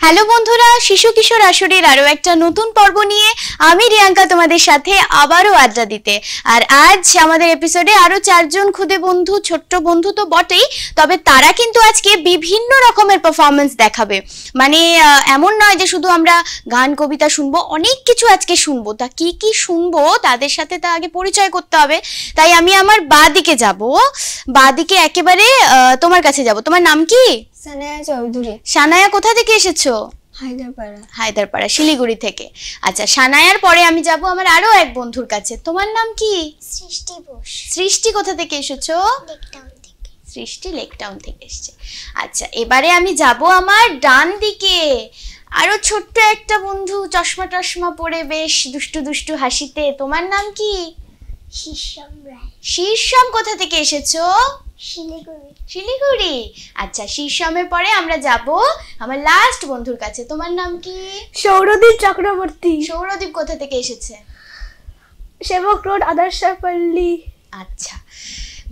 Hello বন্ধুরা, শিশু কিশোর আসরের আরো একটা নতুন পর্ব নিয়ে আমি রিয়াঙ্কা তোমাদের সাথে আবারও আড্ডা দিতে। আর আজ আমাদের এপিসোডে আরো 4 জন খুদে বন্ধু, ছোট্ট বন্ধু তো বটেই, তবে তারা কিন্তু আজকে বিভিন্ন রকমের পারফরমেন্স দেখাবে। মানে এমন নয় যে শুধু আমরা গান কবিতা শুনবো, অনেক কিছু আজকে শুনবো। তা কি কি শুনবো তাদের সাথে তা আগে পরিচয় করতে হবে। তাই আমি আমার বাদিকে যাব, বাদিকে একেবারে তোমার কাছে যাব। তোমার নাম কি? সানায়া চৌধুরী। সানায়া কোথা থেকে এসেছো? হায়দ্রাপাড়া, শিলিগুড়ি থেকে। আচ্ছা, সানায়ার পরে আমি যাব আমার আরো এক বন্ধুর কাছে। তোমার নাম কি? সৃষ্টি বোস। সৃষ্টি কোথা থেকে এসেছো? লেকটাউন থেকে। সৃষ্টি লেকটাউন থেকে এসেছে। আচ্ছা, এবারে আমি যাব আমার ডান দিকে, আরো ছোট্ট একটা বন্ধু, চশমা টশমা পরে বেশ দুষ্টু দুষ্টু হাসিতে। তোমার নাম কি? শীর্ষম রায়। শীর্ষম কোথা থেকে এসেছো? শিলিগুড়ি। শিলিগুড়ি। আচ্ছা, শীর্ষমের পরে আমরা যাব আমার লাস্ট বন্ধুর কাছে। তোমার নাম কি? সৌরদীপ চক্রবর্তী। সৌরদীপ কোথা থেকে এসেছে? সেবক রোড, আদর্শপল্লী। আচ্ছা,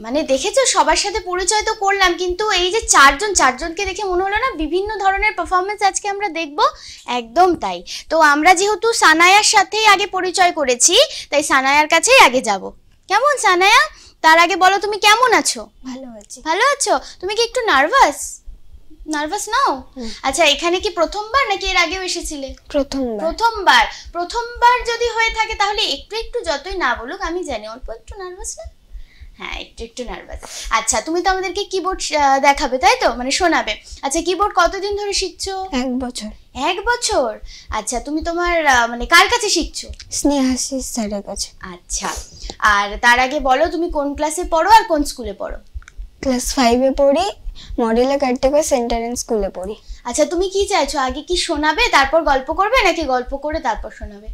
মানে দেখেছো সবার সাথে পরিচয় তো করলাম, কিন্তু এই যে চারজনকে দেখে মনে হলো না বিভিন্ন ধরনের পারফরমেন্স আজকে আমরা দেখব। একদম তাই। তো আমরা যেহেতু সানায়ার সাথেই আগে পরিচয় করেছি, তাই সানায়ার কাছেই আগে যাব। কেমন সানায়া? তার আগে বলো তুমি কেমন আছো? ভালো আছি। ভালো আছো? তুমি কি একটু নার্ভাস নাও? আচ্ছা, এখানে কি প্রথমবার নাকি এর আগেও এসেছিলে? প্রথমবার যদি হয়ে থাকে তাহলে একটু যতই না বলুক আমি জানি অল্প একটু নার্ভাস না? হ্যাঁ, একটু নার্ভাস। আচ্ছা, তুমি তো আমাদেরকে কিবোর্ড দেখাবে, তাই তো? মানে শোনাবে। আচ্ছা, কিবোর্ড কতদিন ধরে শিখছো? 1 বছর। 1 বছর। আচ্ছা, তুমি তোমার মানে কার কাছে শিখছো? স্নেহাশিস স্যারের কাছে। আচ্ছা, আর তার আগে বলো তুমি কোন ক্লাসে পড়ো আর কোন স্কুলে পড়ো? ক্লাস 5 এ পড়ি, মডেলে কার্তিকা সেন্টার এন্ড স্কুলে পড়ি। আচ্ছা, তুমি কি চাইছো, আগে কি শোনাবে তারপর গল্প করবে, নাকি গল্প করে তারপর শোনাবে?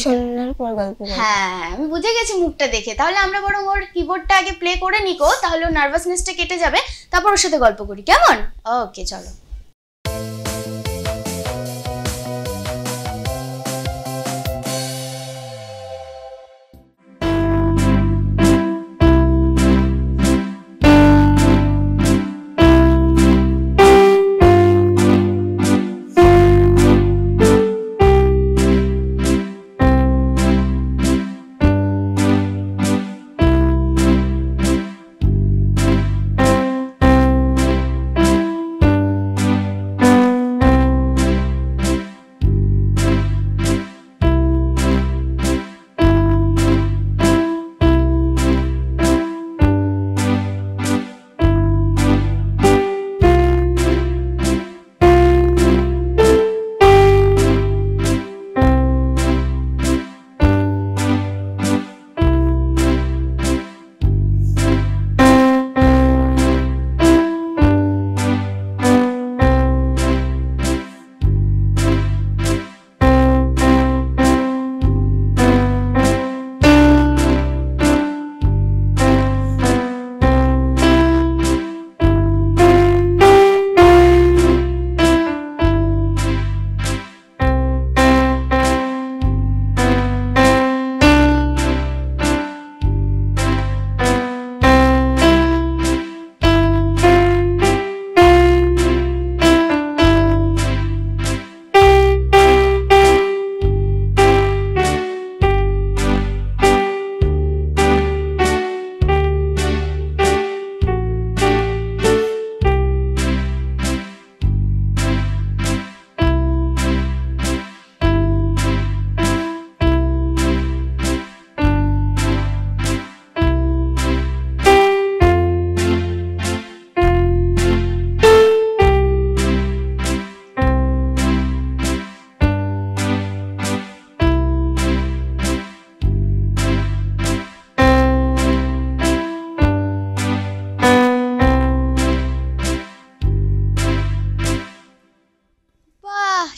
শোনার পর গল্প করব। হ্যাঁ, আমি বুঝে গেছি মুখটা দেখে। তাহলে আমরা বরং ওর কিবোর্ডটা আগে প্লে করে নিকো, তাহলে ওর নার্ভাসনেসটা কেটে যাবে, তারপর ওর সাথে গল্প করি। কেমন? ওকে, চলো।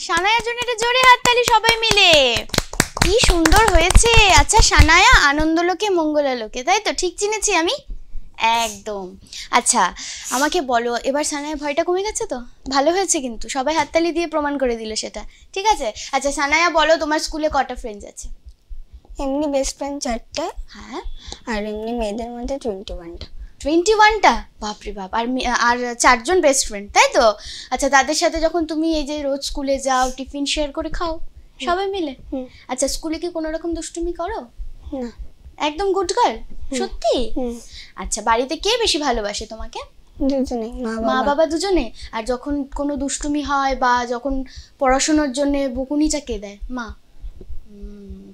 সানায়ার জন্য একটা জোরে হাততালি সবাই মিলে। কি সুন্দর হয়েছে। আচ্ছা সানায়া, আনন্দলোকে মঙ্গলালোকে, তাই তো? ঠিক চিনেছি আমি? একদম। আচ্ছা, আমাকে বলো এবার সানায়া ভয়টা কমে গেছে তো? ভালো হয়েছে, কিন্তু সবাই হাততালি দিয়ে প্রমাণ করে দিল সেটা। ঠিক আছে। আচ্ছা সানায়া, বলো তোমার স্কুলে কটা ফ্রেন্ডস আছে? এমনি বেস্ট ফ্রেন্ড 4টা। হ্যাঁ। আর এমনি মেয়েদের মধ্যে 21টা। 21টা? বাপরে বাপ। আর 4জন বেস্ট ফ্রেন্ড, তাই তো? আচ্ছা, তাদের সাথে যখন তুমি এই যে রোজ স্কুলে যাও, টিফিন শেয়ার করে খাও সবাই মিলে? আচ্ছা, স্কুলে কি কোনো রকম দুষ্টুমি করো? না। একদম গুড গার্ল? সত্যি? আচ্ছা, বাড়িতে কে বেশি ভালোবাসে তোমাকে? দুজনেই, মা বাবা দুজনে? আর যখন কোনো দুষ্টুমি হয় বা যখন পড়াশোনার জন্য বকুনিটা কে দেয়? মা।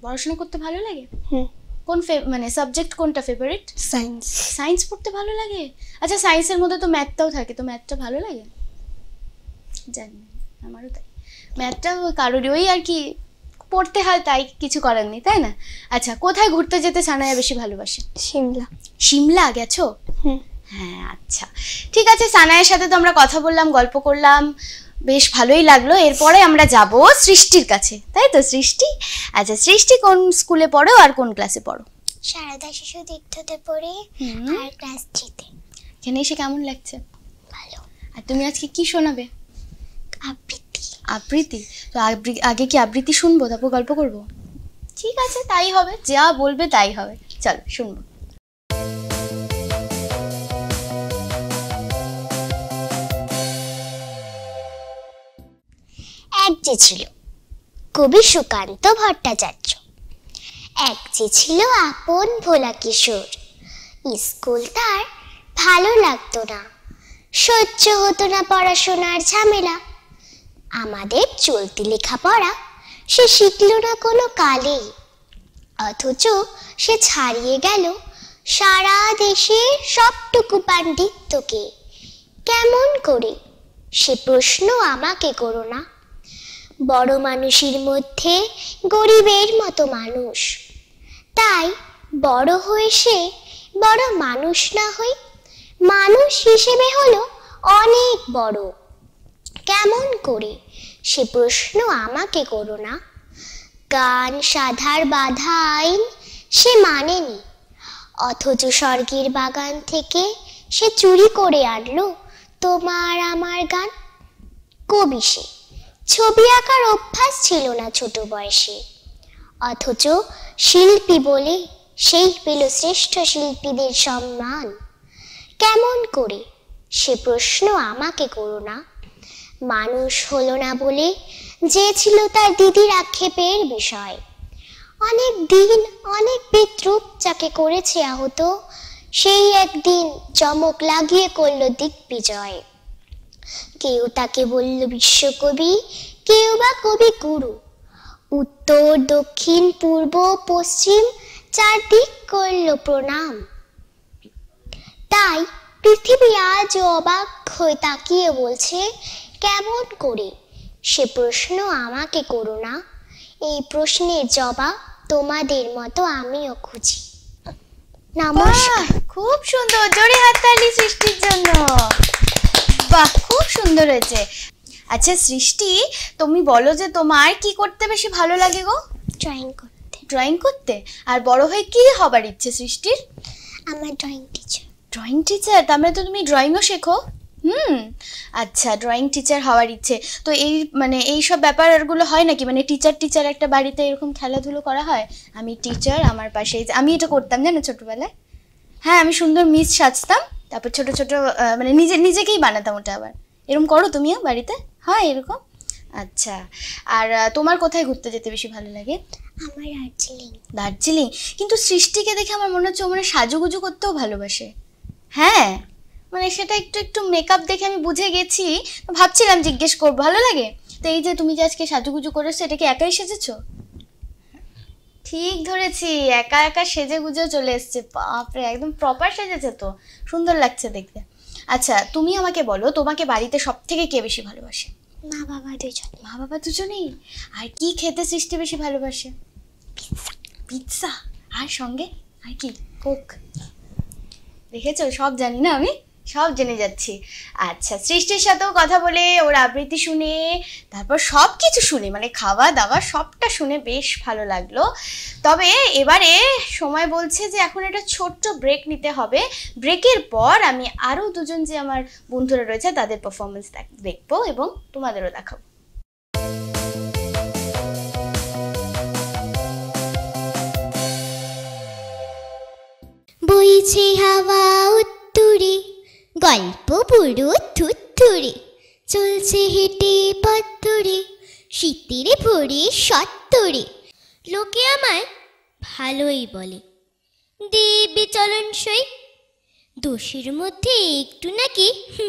পড়াশোনা করতে ভালো লাগে? কোন মানে সাবজেক্ট কোনটা ফেভারিট? সায়েন্স। সায়েন্স পড়তে ভালো লাগে? আচ্ছা, সায়েন্সের মধ্যে তো ম্যাথটাও থাকে, তো ম্যাথটা ভালো লাগে? জানি, আমারও তাই। ম্যাথটা কারোরই ওই আর কি পড়তে হয়, তাই কিছু করার নেই, তাই না? আচ্ছা, কোথায় ঘুরতে যেতে সানায়া বেশি ভালোবাসে? সিমলা। সিমলা গেছো? হ্যাঁ, আচ্ছা ঠিক আছে। সানায়ের সাথে তো আমরা কথা বললাম, গল্প করলাম, বেশ ভালোই লাগলো। এরপরে আমরা যাব সৃষ্টির কাছে, তাই তো? সৃষ্টি, আচ্ছা সৃষ্টি কোন স্কুলে পড়ো আর কোন ক্লাসে পড়ো? সারদা শিশু তীর্থতে পড়ি আর ক্লাস 3-তে। এখানে এসে কেমন লাগছে? ভালো। আর তুমি আজকে কি শোনাবে? আবৃত্তি। আবৃত্তি? তো আগে কি আবৃত্তি শুনবো, তারপর গল্প করব? ঠিক আছে, তাই হবে, যা বলবে তাই হবে। চলো শুনবো। এক যে ছিল কবি সুকান্ত ভট্টাচার্য। এক যে ছিল আপন ভোলা কিশোর। স্কুল তার ভালো লাগতো না, সহ্য হতো না পড়াশোনার ঝামেলা। আমাদের চলতি লেখাপড়া সে শিখল না কোনো কালেই, অথচ সে ছাড়িয়ে গেল সারা দেশের সবটুকু পাণ্ডিত্যকে। কেমন করে, সে প্রশ্ন আমাকে করো না। বড় মানুষের মধ্যে গরিবের মতো মানুষ, তাই বড় হয়ে সে বড় মানুষ না হই, মানুষ হিসেবে হলো অনেক বড়। কেমন করে, সে প্রশ্ন আমাকে করো না। গান সাধার বাধা আইন সে মানেনি, অথচ স্বর্গের বাগান থেকে সে চুরি করে আনলো তোমার আমার গান। কবি সে, ছবি আঁকার অভ্যাস ছিল না ছোট বয়সে, অথচ শিল্পী বলে সেই পেল শ্রেষ্ঠ শিল্পীদের সম্মান। কেমন করে, সে প্রশ্ন আমাকে করো না। মানুষ হলো না বলে যে ছিল তার দিদির আক্ষেপের বিষয়। অনেক দিন অনেক বিদ্রুপ যাকে করেছে আহত, সেই একদিন চমক লাগিয়ে করল দিগ্বিজয়। কেউ তাকে বলল বিশ্বকবি, কেউ বা কবি গুরু। উত্তর দক্ষিণ পূর্ব পশ্চিম চারদিক করল প্রণাম। তাই পৃথিবী আজ অবাক হয়ে তাকিয়ে বলছে, কেমন করে, সে প্রশ্ন আমাকে করো না। এই প্রশ্নের জবাব তোমাদের মতো আমিও খুঁজি। নমস্কার। খুব সুন্দর, জোরে হাততালি সৃষ্টির জন্য। বাহ, খুব সুন্দর হয়েছে। আচ্ছা সৃষ্টি, তুমি বলো যে তোমার কি করতে বেশি ভালো লাগে গো? ড্রয়িং করতে। ড্রয়িং করতে? আর বড় হয়ে কি হবার ইচ্ছে সৃষ্টির? আমার ড্রয়িং টিচার। Drawing teacher? তার মানে তো তুমি ড্রয়িংও শেখো? আচ্ছা, ড্রয়িং টিচার হওয়ার ইচ্ছে। তো এই মানে এই সব ব্যাপারগুলো হয় নাকি, মানে টিচার একটা বাড়িতে এরকম খেলাধুলো করা হয়? আমি টিচার, আমার পাশে আমি এটা করতাম জানো ছোটবেলায়। হ্যাঁ, আমি সুন্দর মিস সাজতাম, তারপর ছোট ছোট মানে নিজেকেই বানাতাম ওটা। আবার এরকম করো তুমিও বাড়িতে? হয় এরকম? আচ্ছা, আর তোমার কোথায় ঘুরতে যেতে বেশি ভালো লাগে? আমার দার্জিলিং। দার্জিলিং? কিন্তু সৃষ্টিকে দেখে আমার মনে হচ্ছে ও মানে সাজুগুজু করতেও ভালোবাসে। হ্যাঁ, মানে সেটা একটু একটু মেকআপ দেখে আমি বুঝে গেছি, ভাবছিলাম জিজ্ঞেস করবো। ভালো লাগে? তো এই যে তুমি যে আজকে সাজুগুজু করেছো, এটা কি একাই সেজেছো? ঠিক ধরেছি, একা একা সেজে গুজেও চলে এসছে। বাপরে, একদম প্রপার সেজেছে তো, সুন্দর লাগছে দেখতে। আচ্ছা তুমি আমাকে বলো, তোমাকে বাড়িতে সব থেকে কে বেশি ভালোবাসে? মা বাবা দুজন। মা বাবা দুজনেই? আর কি খেতে সৃষ্টি বেশি ভালোবাসে? পিৎজা। আর সঙ্গে আর কি? কোক। দেখেছো, সব জানি না আমি, সব জেনে যাচ্ছি। আচ্ছা, সৃষ্টির সাথেও কথা বলে, ওর আবৃত্তি শুনে, তারপর সব কিছু শুনে, মানে খাওয়া দাওয়া সবটা শুনে বেশ ভালো লাগলো। তবে এবারে সময় বলছে যে এখন একটা ছোট্ট ব্রেক নিতে হবে। ব্রেকের পর আমি আরও দুজন যে আমার বন্ধুরা রয়েছে তাদের পারফরমেন্স দেখবো এবং তোমাদেরও দেখাবো। বইছে হাওয়া গল্প বুড়ো থুরথুরে, চলছে হেঁটে পথ ধরে, শীতের ভোরে সত্তরে। লোকে আমায় ভালোই বলে, দিব্যি চলনসই। দোষের মধ্যে একটু নাকি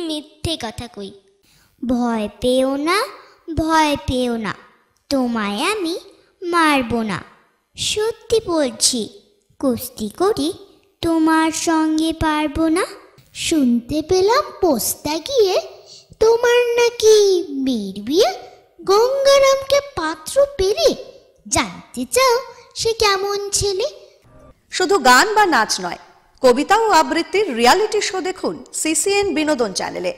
মিথ্যে কথা কই। ভয় পেও না, ভয় পেও না, তোমায় আমি মারব না। সত্যি বলছি, কুস্তি করি তোমার সঙ্গে পারবো না। শুনতে পেলাম পোস্তা গিয়ে তোমার নাকি মেয়ের বিয়ে, গঙ্গারামকে পাত্র পেলে। জানতে চাও সে কেমন ছেলে? শুধু গান বা নাচ নয়, কবিতা ও আবৃত্তির রিয়ালিটি শো দেখুন সিসিএন বিনোদন চ্যানেলে।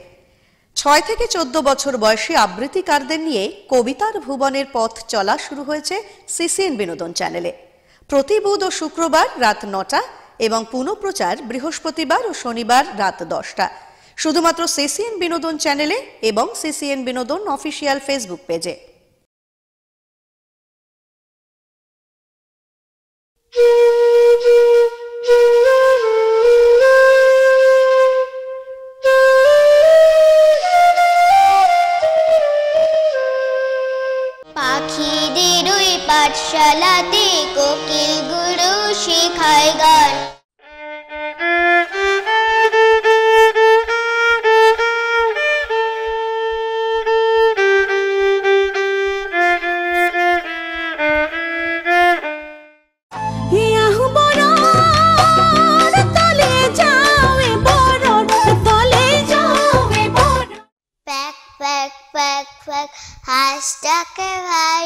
6 থেকে 14 বছর বয়সী আবৃত্তিকারদের নিয়ে কবিতার ভুবনের পথ চলা শুরু হয়েছে সিসিএন বিনোদন চ্যানেলে। প্রতি বুধ ও শুক্রবার রাত 9টা এবং পুনঃপ্রচার বৃহস্পতিবার ও শনিবার রাত 10টা, শুধুমাত্র সিসিএন বিনোদন চ্যানেলে এবং সিসিএন বিনোদন অফিসিয়াল ফেসবুক পেজে। পাখিদের ওই পাঠশালাতে কোকিল গুরু শেখায় গান। প্যাক প্যাক প্যাক প্যাক হাঁসটাকে ভাই,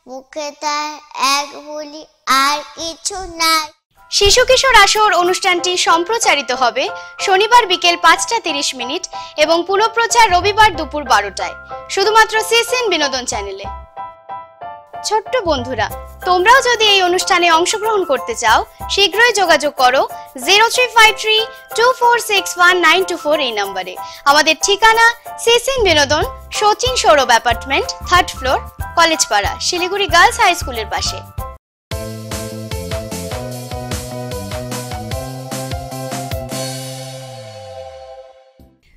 মুখে তার এক বলি আর কিছু নাই। শিশু কিশোর আসর অনুষ্ঠানটি সম্প্রচারিত হবে শনিবার বিকেল 5:30 এবং পুনঃপ্রচার রবিবার দুপুর 12টায়, শুধুমাত্র সিসিএন বিনোদন চ্যানেলে। ছোট্ট বন্ধুরা, তোমরাও যদি এই অনুষ্ঠানে অংশগ্রহণ করতে চাও, শীঘ্রই যোগাযোগ করো 03532461 এই নম্বরে। আমাদের ঠিকানা CCN Binodan, Sachin Saurav apartment, 3rd floor, Collegepara, Siliguri girls high স্কুলের পাশে।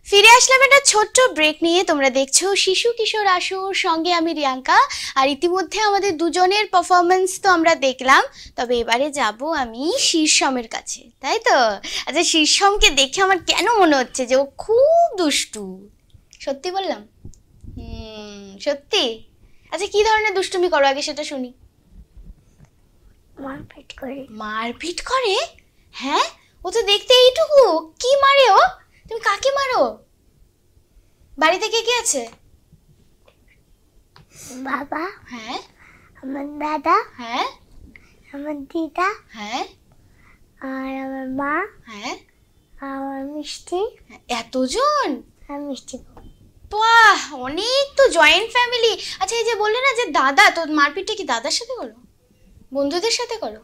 ফিরে আসলাম একটা ছোট্ট ব্রেক নিয়ে। তোমরা দেখছো শিশু কিশোর আসর, সঙ্গে আমি রিয়াঙ্কা। আর ইতিমধ্যে আমাদের দুজনের পারফরমেন্স তো আমরা দেখলাম, তবে এবারে যাব আমি শীর্ষমের কাছে, তাই তো? আচ্ছা, শীর্ষমকে দেখে আমার কেন মনে হচ্ছে যে ও খুব দুষ্টু? সত্যি বললাম? সত্যি? আচ্ছা, কি ধরনের দুষ্টুমি করো আগে সেটা শুনি। মারপিট করে। মারপিট করে? হ্যাঁ, ও তো দেখতে এইটুকু। কি মারে ও? তুমি কাকে মারো? বাড়িতে কে কে আছে? বাবা, হ্যাঁ। আমার দাদা, হ্যাঁ। আমার দিদা, হ্যাঁ। আর আমার মা, হ্যাঁ। আমার মিষ্টি। এতজন? আর মিষ্টি। বাহ, অনেক তো জয়েন্ট ফ্যামিলি। আচ্ছা, এই যে বললে না যে দাদা, তো মারপিটটা কি দাদার সাথে করো, বন্ধুদের সাথে করো,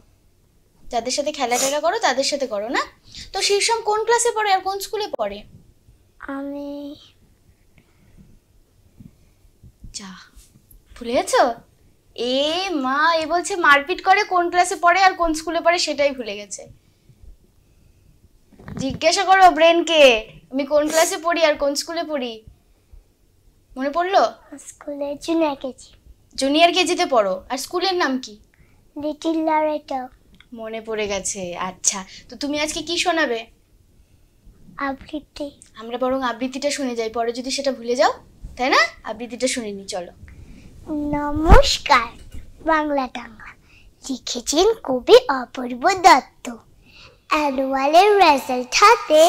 যাদের সাথে খেলা টেলা করো তাদের সাথে করো না? তো শীর্ষম কোন ক্লাসে পড়ে আর কোন স্কুলে পড়ে? আমি যা ভুলে গেছো? এ মা, এ বলছে মারপিট করে, কোন ক্লাসে পড়ে আর কোন স্কুলে পড়ে সেটাই ভুলে গেছে। জিজ্ঞাসা করো ব্রেনকে, আমি কোন ক্লাসে পড়ি আর কোন স্কুলে পড়ি। মনে পড়লো? স্কুলে জুনিয়র কেজি। জুনিয়র কেজিতে পড়ো। আর স্কুলের নাম কি? Little Loreto. মনে পড়ে গেছে। আচ্ছা, তো তুমি আজকে কি শোনাবে? আবৃত্তি। আমরা বরং আবৃত্তিটা শুনে যাই, পরে যদি সেটা ভুলে যাও, তাই না? আবৃত্তিটা শুনে নি, চলো। নমস্কার, বাংলা টাঙ্গা। লিখেছেন কবি অপূর্ব দত্ত। অ্যানুয়ালের রেজাল্ট হাতে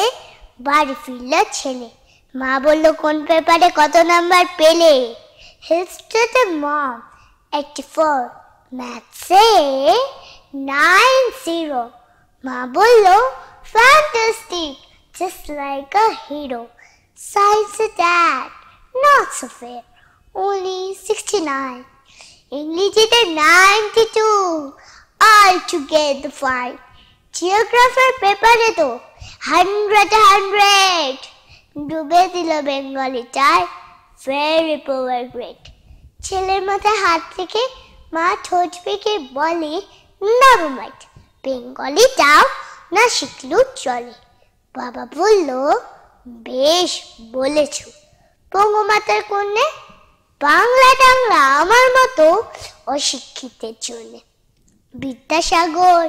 বাড়ি ফিরল ছেলে। মা বলল, কোন পেপারে কত নাম্বার পেলে? হিস্ট্রিতে মম 84, ম্যাথসে 90। মা বলল, fantastic, just like a hero. Science dad, not so fair, only 69. ইংরেজিতে 92, all together fine. জিওগ্রাফির পেপারে তো 100 ডুবে দিল বেঙ্গলিটার, very power great. ছেলের মাথায় হাত রেখে মা ঠোঁট পেকে বলে, never mind, বেঙ্গলিটাও না শিখলেও চলে। বাবা বলল, বেশ বলেছ বঙ্গমাতার কন্যা। বাংলা টাংলা আমার মতো অশিক্ষিতের জন্য। বিদ্যাসাগর,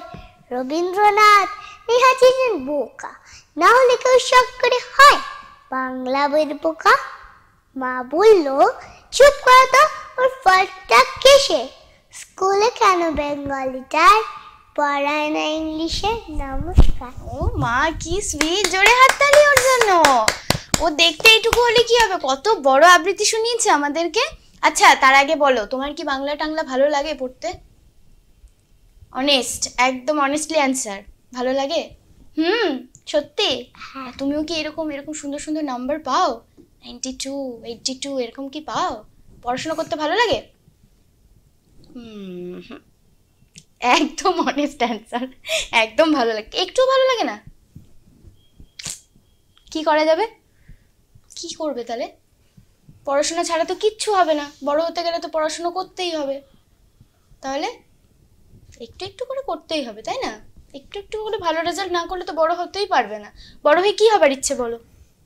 রবীন্দ্রনাথ নেহা ছিলেন বোকা, না হলে কেউ শখ করে হয় বাংলা বইয়ের বোকা। মা বলল, চুপ করা তো, ওর ফলটা কিসে? স্কুলে কেন বেঙ্গলিটার পড়ায় না ইংলিশে? নমস্কার। ও মা, কি সুইট! জোরে হাততালি ওর জন্য। ও দেখতে এইটুকু হলে কি হবে, কত বড় আবৃত্তি শুনিয়েছে আমাদেরকে। আচ্ছা, তার আগে বলো, তোমার কি বাংলা টাংলা ভালো লাগে পড়তে? অনেস্ট, একদম অনেস্টলি অ্যান্সার। ভালো লাগে? সত্যি? তুমিও কি এরকম এরকম সুন্দর সুন্দর নাম্বার পাও? 92, 82 এরকম কি পাও? পড়াশোনা করতে ভালো লাগে? একদম অনেস্ট অ্যান্সার, একদম ভালো লাগে। একটু ভালো লাগে না? কি করা যাবে? কি করবে তাহলে? পড়াশোনা ছাড়া তো কিচ্ছু হবে না, বড় হতে গেলে তো পড়াশোনা করতেই হবে। তাহলে একটু একটু করে করতেই হবে, তাই না? একটু একটু করে ভালো রেজাল্ট না করলে তো বড় হতেই পারবে না। বড় হয়ে কি হবার ইচ্ছে বলো?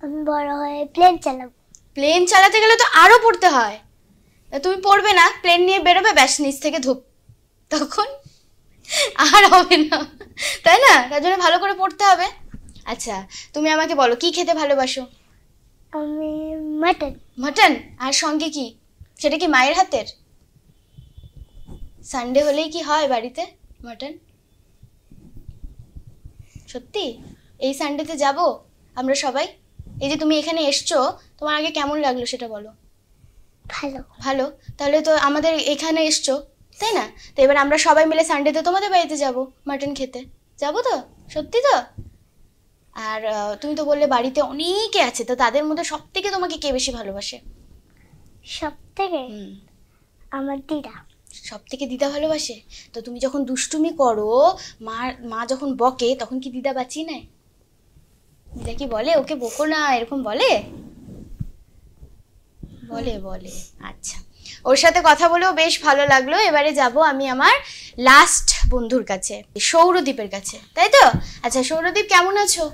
আমি বড় হয়ে প্লেন চালাবো। প্লেন চালাতে গেলে তো আরো পড়তে হয়। তুমি পড়বে না, প্লেন নিয়ে বেরোবে, ব্যাস নিচ থেকে ধূপ, তখন আর হবে না, তাই না? তার জন্য ভালো করে পড়তে হবে। আচ্ছা, তুমি আমাকে বলো, কি খেতে ভালোবাসো? আমি মাটন। মাটন? আর সঙ্গে কি? সেটা কি মায়ের হাতের? সানডে হলেই কি হয় বাড়িতে মাটন? সত্যি? এই সানডেতে যাব আমরা সবাই। এই যে তুমি এখানে এসছো, তোমার আগে কেমন লাগলো সেটা বলো। ভালো। ভালো? তাহলে তো আমাদের এখানে এসছো, তাই না? তো এবার আমরা সবাই মিলে সানডেতে তোমাদের বাড়িতে যাব মাটন খেতে। যাবো তো? সত্যি তো? আর তুমি তো বললে বাড়িতে অনেকে আছে, তো তাদের মধ্যে সব থেকে তোমাকে কে বেশি ভালোবাসে? সব থেকে আমার দিদা। সব থেকে দিদা ভালোবাসে? তো তুমি যখন দুষ্টুমি করো, মা যখন বকে, তখন কি দিদা বাঁচিয়ে নেয়? দিদা কি বলে ওকে বকো না, এরকম বলে? বলে বলে। আচ্ছা, ওর সাথে কথা বলেও বেশ ভালো লাগলো। এবারে যাব আমি আমার লাস্ট বন্ধুর কাছে, সৌরদীপের কাছে, তাই তো? আচ্ছা সৌরদীপ, কেমন আছো?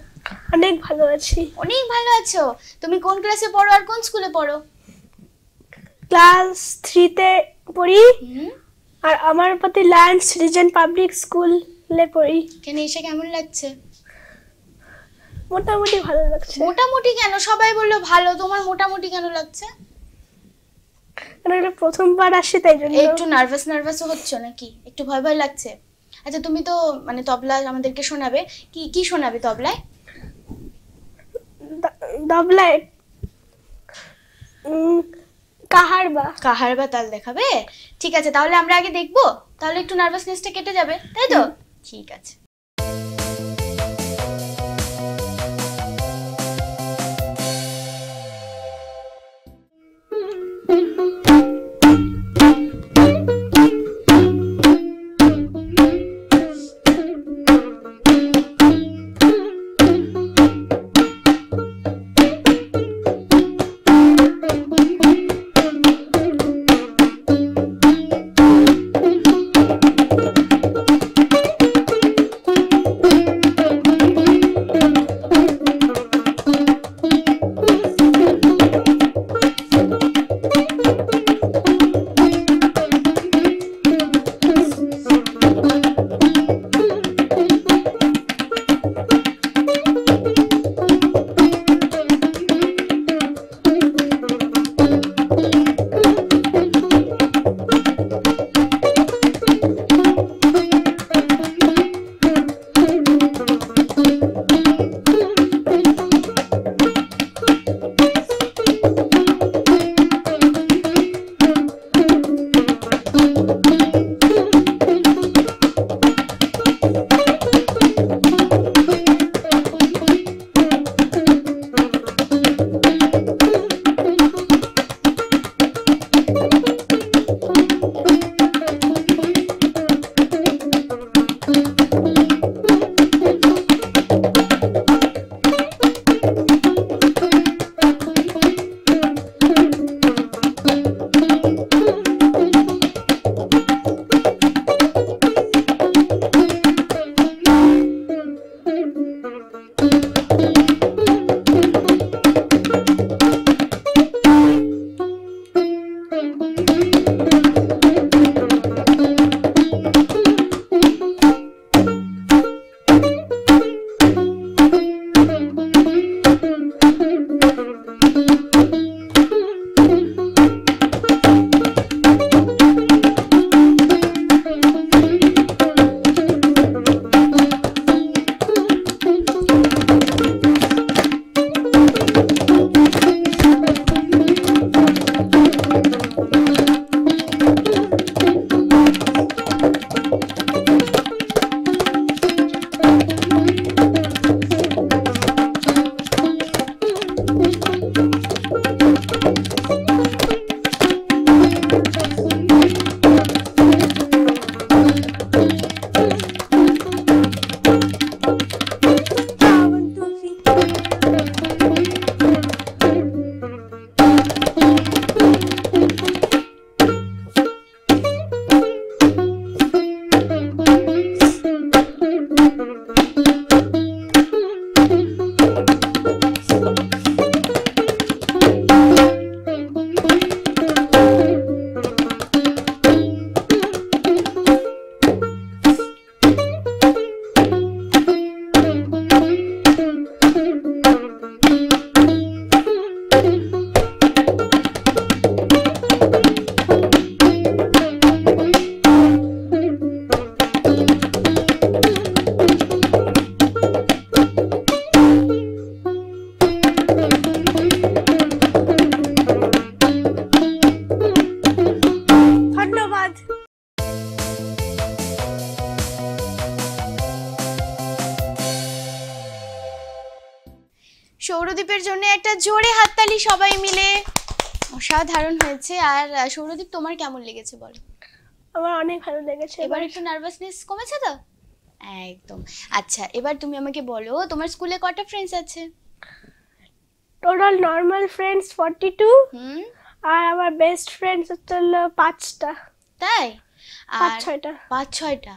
অনেক ভালো আছি। অনেক ভালো আছো। তুমি কোন ক্লাসে পড়ো আর কোন স্কুলে পড়ো? ক্লাস 3-তে পড়ি, আর আমার প্রতি লায়ন্স রিজেন্ট পাবলিক স্কুলে পড়ি। কেন এসে কেমন লাগছে? মোটামুটি ভালো লাগছে। মোটামুটি কেন? সবাই বললো ভালো, তোমার মোটামুটি কেন লাগছে? কারণ এটা প্রথমবার আসছে, তাই জন্য একটু নার্ভাসও হচ্ছে নাকি? একটু ভয় ভয় লাগছে? আচ্ছা, তুমি তো মানে তবলা আমাদেরকে শোনাবে, কি কি শোনাবে তবলায়? তবলায় কাহারবা তাল দেখাবে? ঠিক আছে, তাহলে আমরা আগে দেখবো, তাহলে একটু নার্ভাসনেসটা কেটে যাবে, তাই তো? ঠিক আছে। সৌরদীপের জন্য একটা জোরে হাততালি সবাই মিলে। অসাধারণ হয়েছে। আর সৌরদীপ, তোমার কেমন লেগেছে বলো? আমার অনেক ভালো লেগেছে। এবার একটু নার্ভাসনেস কমেছে তো? একদম। আচ্ছা, এবার তুমি আমাকে বলো তোমার স্কুলে কটা ফ্রেন্ডস আছে? টোটাল নর্মাল ফ্রেন্ডস 42 আর আমার বেস্ট ফ্রেন্ডস হচ্ছে 5টা। তাই? 5-6টা। 5-6টা।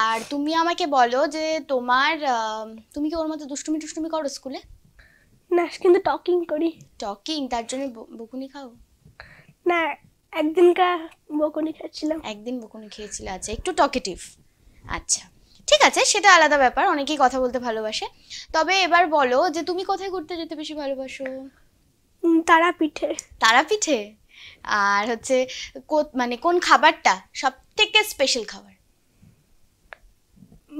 আর তুমি আমাকে বলো যে তোমার তুমি কি ওর মতো দুষ্টুমি করো স্কুলে? না, কিন্তু টকিং করি। টকিং? তার জন্য বকুনি খাও? না, একদিনকার বকুনি খাচ্ছিলাম। একদিন বকুনি খেয়েছিলে। আচ্ছা, একটু টকেটিভ। আচ্ছা, ঠিক আছে, সেটা আলাদা ব্যাপার, অনেকেই কথা বলতে ভালোবাসে। তবে এবার বলো যে তুমি কোথায় ঘুরতে যেতে বেশি ভালোবাসো? তারাপীঠে। তারাপীঠে? আর হচ্ছে মানে কোন খাবারটা সব থেকে স্পেশাল খাবার?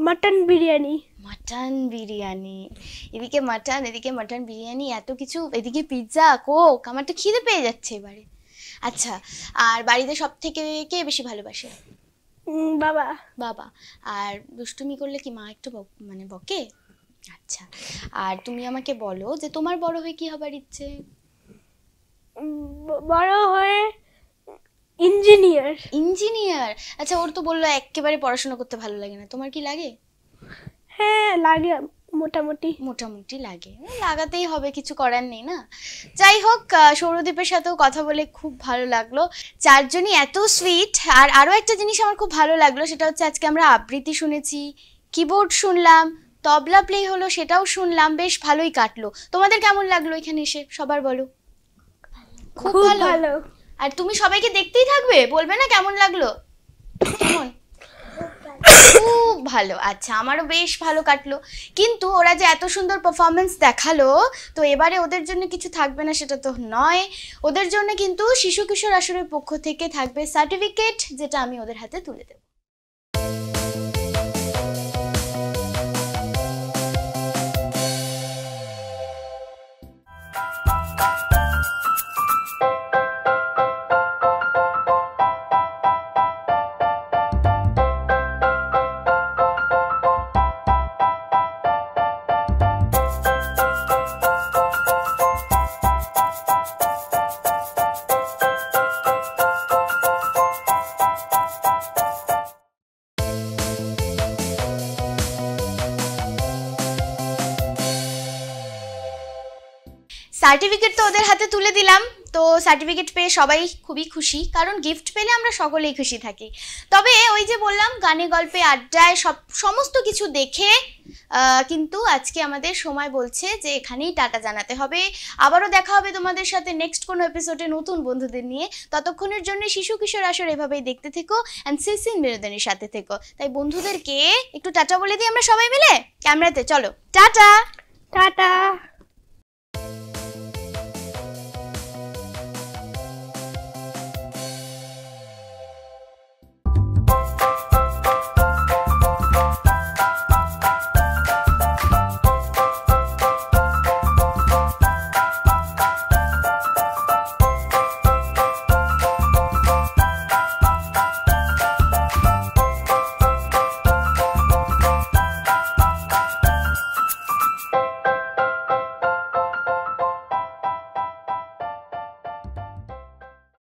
মাটন বিরিয়ানি। মাটন বিরিয়ানি। এদিকে মাটন, এদিকে মাটন বিরিয়ানি, এত কিছু, এদিকে পিৎজা, কোক, আমার তো খিদে পেয়ে যাচ্ছে এবারে। আচ্ছা, আর বাড়িতে সব থেকে কে বেশি ভালোবাসে? বাবা। বাবা। আর দুষ্টুমি করলে কি মা একটু মানে বকে? আচ্ছা, আর তুমি আমাকে বলো যে তোমার বড় হয়ে কি হবার ইচ্ছে? বড় হয়ে ইঞ্জিনিয়ার। ইঞ্জিনিয়ার? আচ্ছা, ওর তো বললো একেবারে পড়াশোনা করতে ভালো লাগে না, তোমার কি লাগে? হ্যাঁ, লাগে, মোটামুটি। মোটামুটি লাগে, লাগাতেই হবে, কিছু করার নেই না। যাই হোক, সৌরদীপের সাথেও কথা বলে খুব ভালো লাগলো। চারজনই এত সুইট। আর আরও একটা জিনিস আমার খুব ভালো লাগলো, সেটা হচ্ছে আজকে আমরা আবৃত্তি শুনেছি, কিবোর্ড শুনলাম, তবলা প্লে হলো, সেটাও শুনলাম, বেশ ভালোই কাটলো। তোমাদের কেমন লাগলো এখানে এসে সবার বলো? খুব ভালো। আর তুমি সবাইকে দেখতেই থাকবে, বলবে না কেমন লাগলো? কেমন? খুব ভালো। আচ্ছা, আমারও বেশ ভালো কাটলো। কিন্তু ওরা যে এত সুন্দর পারফরমেন্স দেখালো, তো এবারে ওদের জন্য কিছু থাকবে না সেটা তো নয়। ওদের জন্য কিন্তু শিশু কিশোর আসরের পক্ষ থেকে থাকবে সার্টিফিকেট, যেটা আমি ওদের হাতে তুলে দেব। সার্টিফিকেট তো ওদের হাতে তুলে দিলাম। তো সার্টিফিকেট পেয়ে সবাই খুবই খুশি, কারণ গিফট পেলে আমরা সকলেই খুশি থাকি। তবে ওই যে বললাম, গানে গল্পে আড্ডায় সমস্ত কিছু দেখে কিন্তু আজকে আমাদের সময় বলছে যে এখানেই টাটা জানাতে হবে। আবারও দেখা হবে তোমাদের সাথে নেক্সট কোনো এপিসোডে নতুন বন্ধুদের নিয়ে। ততক্ষণের জন্য শিশু কিশোর আসর এভাবেই দেখতে থেকো অ্যান্ড সিসিএন বিনোদনের সাথে থেকো। তাই বন্ধুদেরকে একটু টাটা বলে দিই আমরা সবাই মিলে ক্যামেরাতে। চলো টাটা। টাটা।